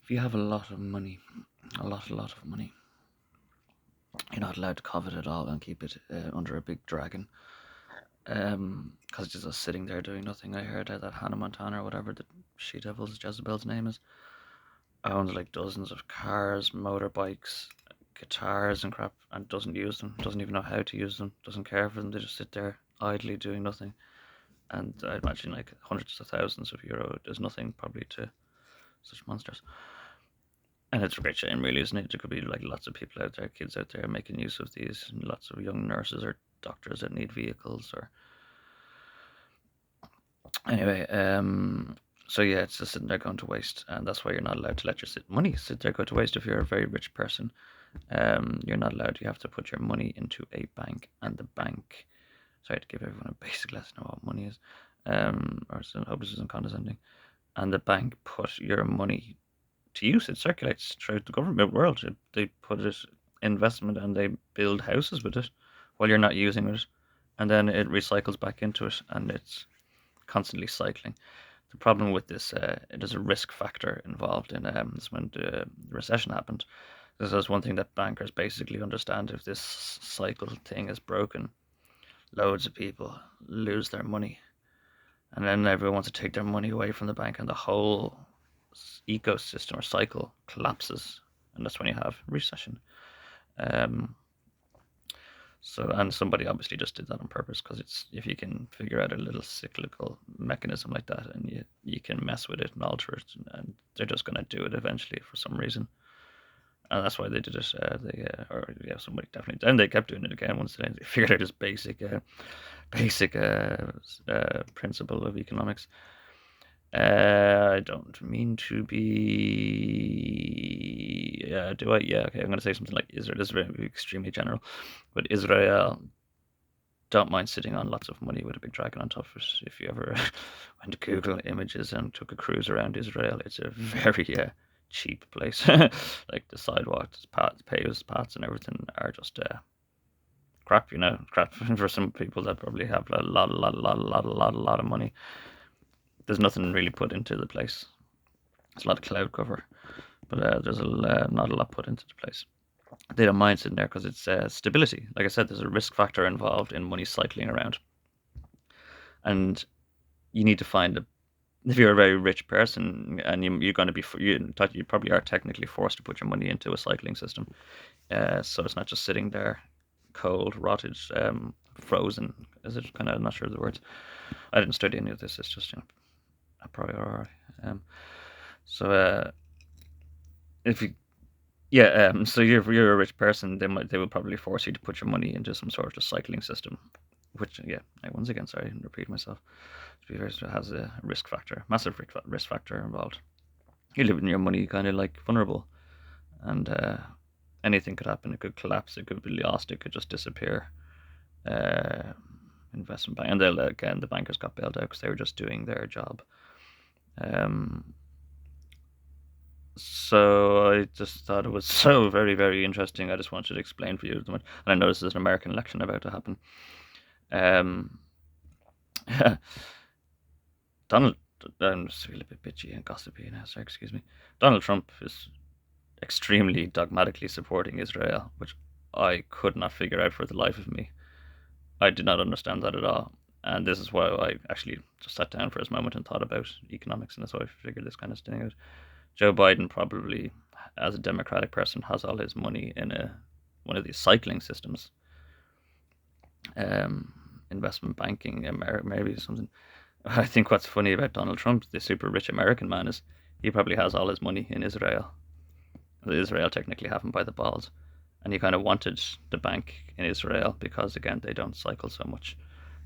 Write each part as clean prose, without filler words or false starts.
if you have a lot of money, a lot of money, you're not allowed to covet it all and keep it under a big dragon. Because it's just sitting there doing nothing. I heard that Hannah Montana or whatever the she devil's Jezebel's name is owns like dozens of cars, motorbikes, guitars and crap, and doesn't use them. Doesn't even know how to use them. Doesn't care for them. They just sit there idly doing nothing. And I imagine like hundreds of thousands of euro is nothing probably to such monsters. And it's a great shame, really, isn't it? There could be like lots of people out there, kids out there, making use of these, and lots of young nurses or doctors that need vehicles. Or anyway, so yeah, it's just sitting there going to waste, and that's why you're not allowed to let your money sit there go to waste. If you're a very rich person, you're not allowed. You have to put your money into a bank, and the bank. Sorry to give everyone a basic lesson of what money is, or I hope this isn't condescending. And the bank put your money to use. It circulates throughout the government world. They put it investment and they build houses with it while you're not using it, and then it recycles back into it, and it's constantly cycling. The problem with this, there's a risk factor involved in this when the recession happened. This is one thing that bankers basically understand. If this cycle thing is broken, loads of people lose their money, and then everyone wants to take their money away from the bank, and the whole ecosystem or cycle collapses, and that's when you have recession. Um, and somebody obviously just did that on purpose because it's if you can figure out a little cyclical mechanism like that and you can mess with it and alter it, and they're just going to do it eventually for some reason. And that's why they did it. Somebody definitely, and they kept doing it again once they figured out this basic principle of economics. I don't mean to be. Do I? Yeah, okay. I'm going to say something like Israel. This is very extremely general, but Israel don't mind sitting on lots of money with a big dragon on top of it. If you ever went to Google Images and took a cruise around Israel, it's a very cheap place. Like the sidewalks, paved paths, and everything are just crap. Crap for some people that probably have a lot of money. There's nothing really put into the place. There's a lot of cloud cover, but there's not a lot put into the place. They don't mind sitting there because it's stability. Like I said, there's a risk factor involved in money cycling around, and you need to find if you're a very rich person and you're going to be you probably are technically forced to put your money into a cycling system. So it's not just sitting there, cold, rotted, frozen. Is it kind of not sure of the words? I didn't study any of this. It's just a priori. So if you so you're a rich person, they will probably force you to put your money into some sort of cycling system, which once again, sorry, I repeat myself. To be fair, it has a risk factor, massive risk factor involved. You live in your money kind of like vulnerable, and anything could happen. It could collapse. It could be lost. It could just disappear. Uh, Investment bank, and the bankers got bailed out because they were just doing their job. Um, So I just thought it was so very, very interesting. I just wanted to explain for you. And I noticed there's an American election about to happen. Um, Donald, I'm just feeling a bit bitchy and gossipy now, so excuse me. Donald Trump is extremely dogmatically supporting Israel, which I could not figure out for the life of me. I did not understand that at all. And this is why I actually just sat down for a moment and thought about economics, and that's why I figured this kind of thing out. Joe Biden probably, as a Democratic person, has all his money in one of these cycling systems, um, investment banking, maybe something. I think what's funny about Donald Trump, the super rich American man, is he probably has all his money in Israel. Israel technically have him by the balls, and he kind of wanted the bank in Israel because again they don't cycle so much.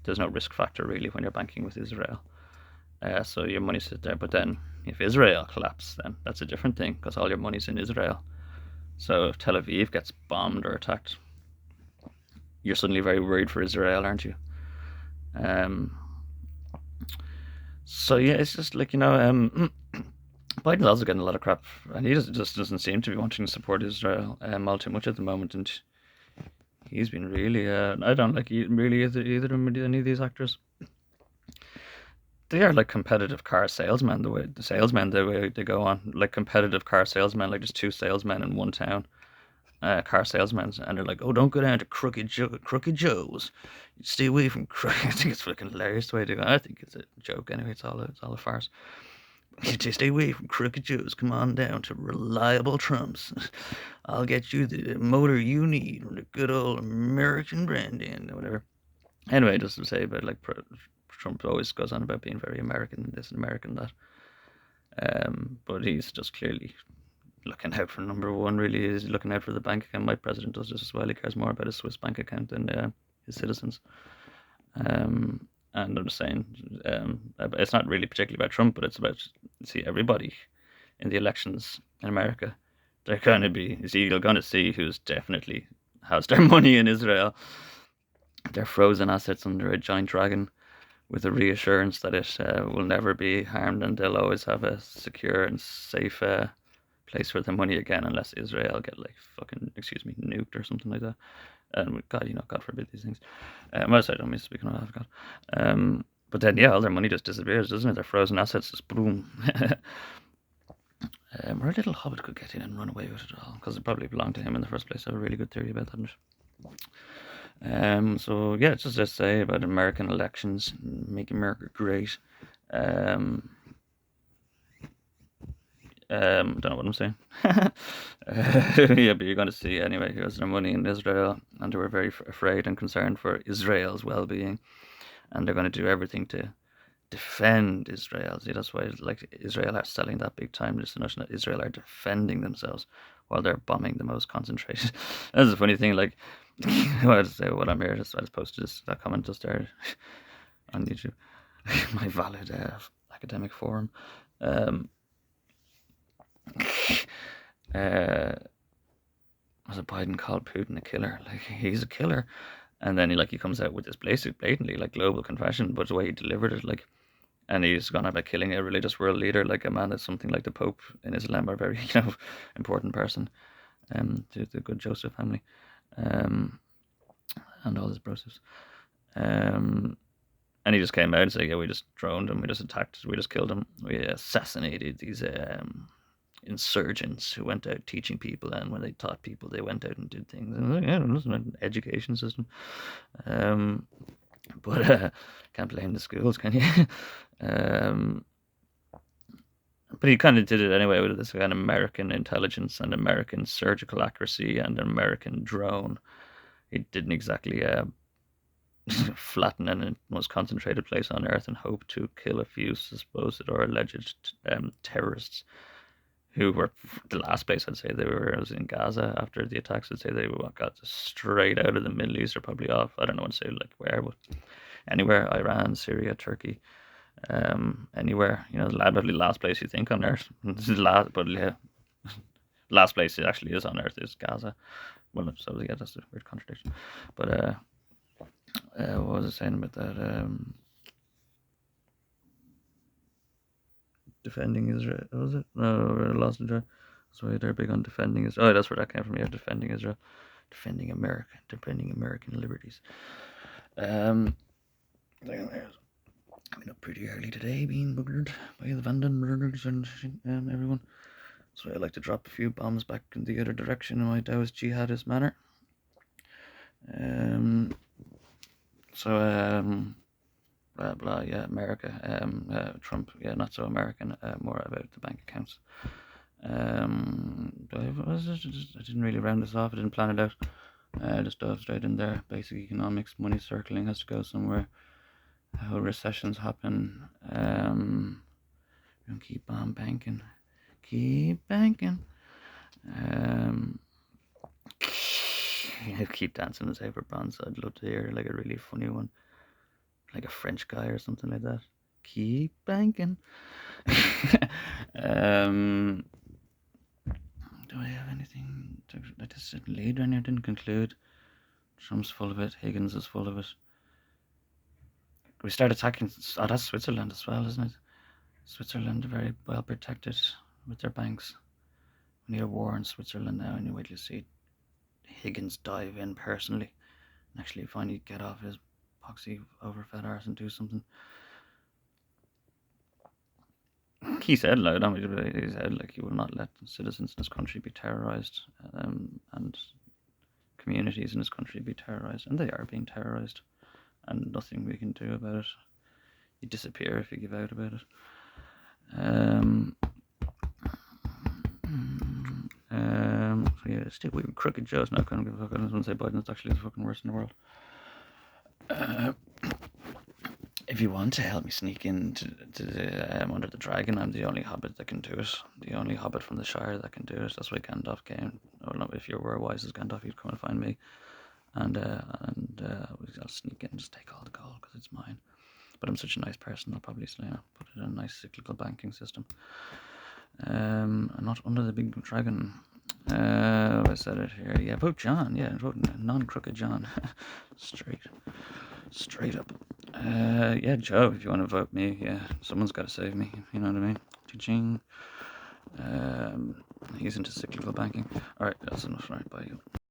There's no risk factor really when you're banking with Israel. So your money sits there. But then if Israel collapses, then that's a different thing because all your money's in Israel. So if Tel Aviv gets bombed or attacked, you're suddenly very worried for Israel, aren't you? Um, so yeah, it's just like Biden's also getting a lot of crap, and he just doesn't seem to be wanting to support Israel all too much at the moment, and he's been really I don't like really either of any of these actors. They are like competitive car salesmen. The way they go on, like competitive car salesmen. Like just two salesmen in one town, car salesmen, and they're like, "Oh, don't go down to Crooked Joe's. Stay away from Crooked." I think it's fucking hilarious the way they go. I think it's a joke anyway. It's all a farce. Just stay away from Crooked Joe's. Come on down to Reliable Trumps. I'll get you the motor you need, the good old American brand and whatever. Anyway, just to say about like Trump always goes on about being very American this and American that. But he's just clearly looking out for number one. Really, is looking out for the bank account. My president does this as well. He cares more about his Swiss bank account than his citizens. And I'm just saying, it's not really particularly about Trump, but it's about everybody in the elections in America. They're going to be you're going to see who's definitely has their money in Israel. Their frozen assets under a giant dragon, with a reassurance that it will never be harmed and they'll always have a secure and safe place for their money again, unless Israel get like fucking nuked or something like that. And God, God forbid these things. Well, sorry, I don't mean speaking of God. But then, yeah, all their money just disappears, doesn't it? Their frozen assets just boom. Or a little hobbit could get in and run away with it all, because it probably belonged to him in the first place. I have a really good theory about that. So yeah, it's just to say about American elections, make America great. Don't know what I'm saying. Yeah, but you're going to see anyway. Here's their money in Israel, and they were very afraid and concerned for Israel's well-being, and they're going to do everything to defend Israel. See, that's why like Israel are selling that big time. This notion that Israel are defending themselves while they're bombing the most concentrated. That's a funny thing. Like, what I'm here. I just posted that comment just there on YouTube. My valid academic forum. Um, uh, was it Biden called Putin a killer? Like he's a killer, and then he comes out with this blatantly like global confession, but the way he delivered it, like, and he's gone about killing a religious world leader, like a man that's something like the Pope in Islam, a very important person, to the good Joseph family, um, and all his brothers, and he just came out and said, yeah, we just droned him, we just attacked, we just killed him, we assassinated these insurgents who went out teaching people, and when they taught people, they went out and did things. And yeah, listen, an education system. But can't blame the schools, can you? But he kind of did it anyway with this kind of American intelligence and American surgical accuracy and American drone. He didn't exactly flatten in the most concentrated place on earth and hope to kill a few supposed or alleged terrorists who were the last place I'd say they were was in Gaza after the attacks. I'd say they got straight out of the Middle East or probably off. I don't know what to say like where, but anywhere, Iran, Syria, Turkey, anywhere. The last place you think on earth. But yeah, last place it actually is on earth is Gaza. Well, so yeah, that's a weird contradiction. But what was I saying about that? Defending Israel, was it? No, lost Israel. Sorry, they're big on defending Israel. Oh, that's where that came from. Yeah, defending Israel, defending America, defending American liberties. I've been up pretty early today, being buggered by the Vanden murders and everyone. So I like to drop a few bombs back in the other direction in my Taoist jihadist manner. Blah blah, yeah, America, Trump, yeah, not so American, more about the bank accounts. I didn't really round this off, I didn't plan it out. Just dove straight in there. Basic economics, money circling has to go somewhere. How recessions happen. Keep on banking. Keep banking. Keep dancing the safer bonds. I'd love to hear like a really funny one, like a French guy or something like that. Keep banking. Do I have anything to, I just didn't lead or didn't conclude? Trump's full of it. Higgins is full of it. We start attacking. Oh, that's Switzerland as well, isn't it? Switzerland are very well protected with their banks. We need a war in Switzerland now, and you wait till you see Higgins dive in personally and actually finally get off his poxy overfed arse and do something. he said, like, he said, like, he will not let citizens in his country be terrorized, and communities in his country be terrorized, and they are being terrorized, and nothing we can do about it. You disappear if you give out about it. So yeah, stick with crooked Joe's not going to give a fuck. I just want to say Biden's actually the fucking worst in the world. If you want to help me sneak into the Under the Dragon, I'm the only hobbit that can do it. The only hobbit from the Shire that can do it. That's why Gandalf came. Oh no, if you were wise as Gandalf, you'd come and find me, and I'll sneak in and just take all the gold because it's mine. But I'm such a nice person, I'll probably put it in a nice cyclical banking system. Not under the big dragon. I said it here. Yeah, vote John. Yeah, vote non-crooked John. Straight up. Yeah, Joe, if you want to vote me, yeah, someone's got to save me. You know what I mean? Cha-ching. He's into cyclical banking. All right, that's enough. Right, bye.